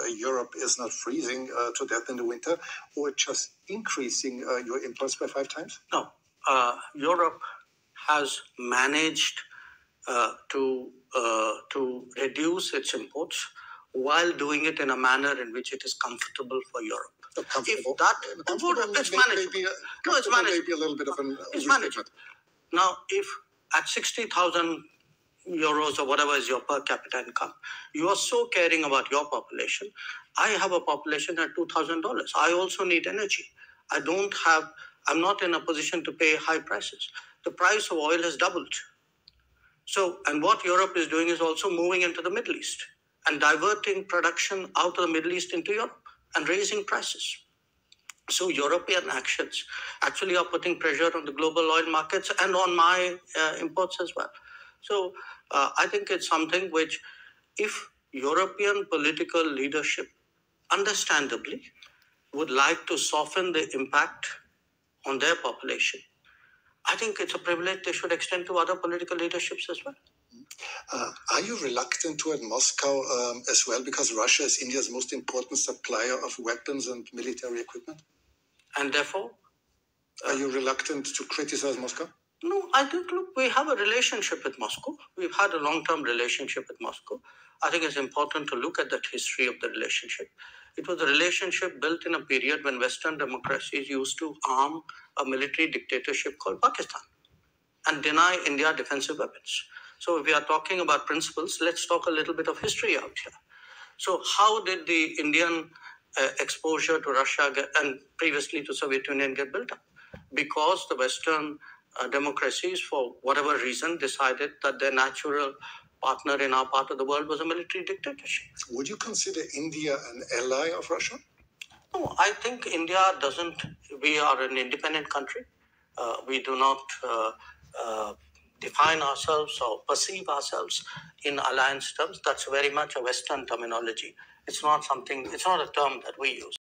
Europe is not freezing to death in the winter, or just increasing your imports by 5 times? No. Europe has managed to reduce its imports while doing it in a manner in which it is comfortable for Europe. Comfortable. If that, it's manageable. It's manageable. Maybe a little bit of an it's manageable. Now, if at 60,000 euros or whatever is your per capita income, you are so caring about your population. I have a population at $2,000. I also need energy. I'm not in a position to pay high prices. The price of oil has doubled. So, and what Europe is doing is also moving into the Middle East and diverting production out of the Middle East into Europe and raising prices. So European actions actually are putting pressure on the global oil markets and on my imports as well. So I think it's something which, if European political leadership understandably would like to soften the impact on their population, I think it's a privilege they should extend to other political leaderships as well. Are you reluctant toward Moscow as well, because Russia is India's most important supplier of weapons and military equipment? And therefore? Are you reluctant to criticize Moscow? No, I think, look, we have a relationship with Moscow. We've had a long-term relationship with Moscow. I think it's important to look at that history of the relationship. It was a relationship built in a period when Western democracies used to arm a military dictatorship called Pakistan and deny India defensive weapons. So if we are talking about principles, let's talk a little bit of history out here. So how did the Indian exposure to Russia and previously to Soviet Union get built up? Because the Western democracies, for whatever reason, decided that their natural partner in our part of the world was a military dictatorship. Would you consider India an ally of Russia? No, I think India doesn't. We are an independent country. We do not define ourselves or perceive ourselves in alliance terms. That's very much a Western terminology. It's not a term that we use.